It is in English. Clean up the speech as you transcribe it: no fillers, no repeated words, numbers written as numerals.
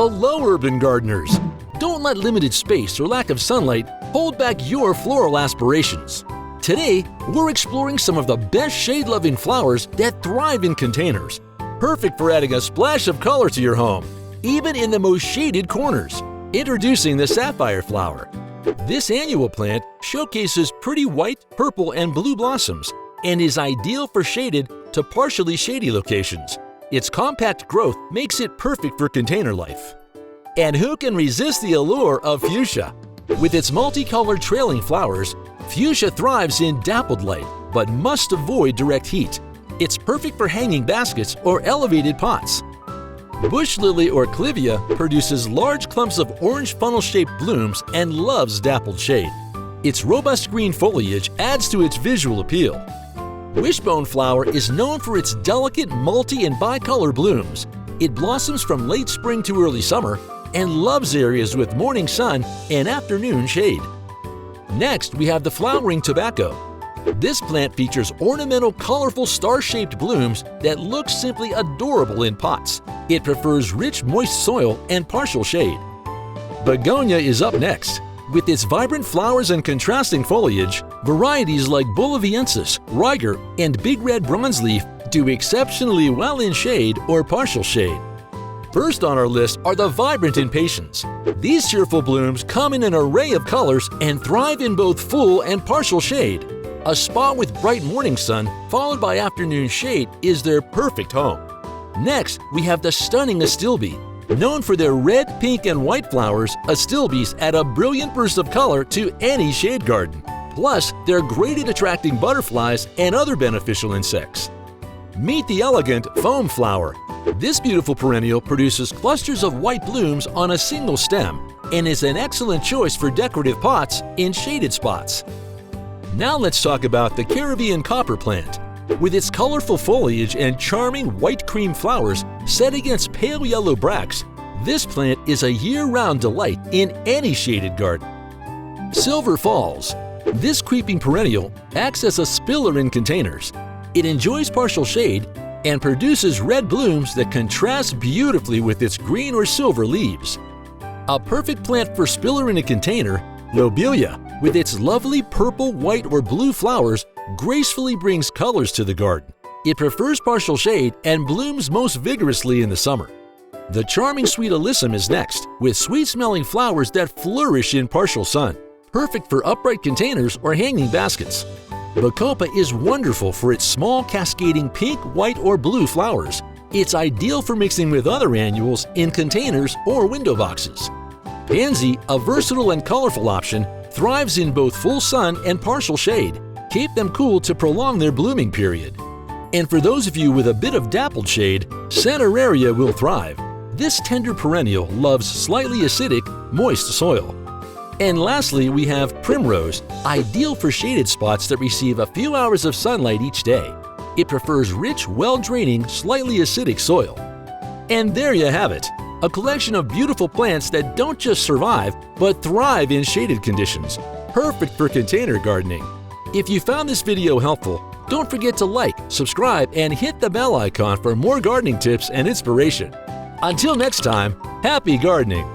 Hello, urban gardeners! Don't let limited space or lack of sunlight hold back your floral aspirations. Today, we're exploring some of the best shade-loving flowers that thrive in containers, perfect for adding a splash of color to your home, even in the most shaded corners. Introducing the sapphire flower. This annual plant showcases pretty white, purple, and blue blossoms and is ideal for shaded to partially shady locations. Its compact growth makes it perfect for container life. And who can resist the allure of fuchsia? With its multicolored trailing flowers, fuchsia thrives in dappled light but must avoid direct heat. It's perfect for hanging baskets or elevated pots. Bush lily or clivia produces large clumps of orange funnel-shaped blooms and loves dappled shade. Its robust green foliage adds to its visual appeal. Wishbone flower is known for its delicate multi- and bicolor blooms. It blossoms from late spring to early summer and loves areas with morning sun and afternoon shade. Next, we have the flowering tobacco. This plant features ornamental, colorful, star-shaped blooms that look simply adorable in pots. It prefers rich, moist soil and partial shade. Begonia is up next. With its vibrant flowers and contrasting foliage, varieties like Boliviensis, Riger, and Big Red Bronzeleaf do exceptionally well in shade or partial shade. First on our list are the vibrant Impatiens. These cheerful blooms come in an array of colors and thrive in both full and partial shade. A spot with bright morning sun followed by afternoon shade is their perfect home. Next, we have the stunning Astilbe. Known for their red, pink, and white flowers, Astilbes add a brilliant burst of color to any shade garden. Plus, they're great at attracting butterflies and other beneficial insects. Meet the elegant foam flower. This beautiful perennial produces clusters of white blooms on a single stem and is an excellent choice for decorative pots in shaded spots. Now let's talk about the Caribbean copper plant. With its colorful foliage and charming white cream flowers set against pale yellow bracts, this plant is a year-round delight in any shaded garden. Silver Falls. This creeping perennial acts as a spiller in containers. It enjoys partial shade and produces red blooms that contrast beautifully with its green or silver leaves. A perfect plant for spiller in a container, Lobelia, with its lovely purple, white, or blue flowers, gracefully brings colors to the garden. It prefers partial shade and blooms most vigorously in the summer. The charming sweet alyssum is next, with sweet-smelling flowers that flourish in partial sun, perfect for upright containers or hanging baskets. Bacopa is wonderful for its small cascading pink, white, or blue flowers. It's ideal for mixing with other annuals in containers or window boxes. Pansy, a versatile and colorful option, thrives in both full sun and partial shade. Keep them cool to prolong their blooming period. And for those of you with a bit of dappled shade, Centaurea will thrive. This tender perennial loves slightly acidic, moist soil. And lastly, we have Primrose, ideal for shaded spots that receive a few hours of sunlight each day. It prefers rich, well-draining, slightly acidic soil. And there you have it, a collection of beautiful plants that don't just survive, but thrive in shaded conditions, perfect for container gardening. If you found this video helpful, don't forget to like, subscribe, and hit the bell icon for more gardening tips and inspiration. Until next time, happy gardening!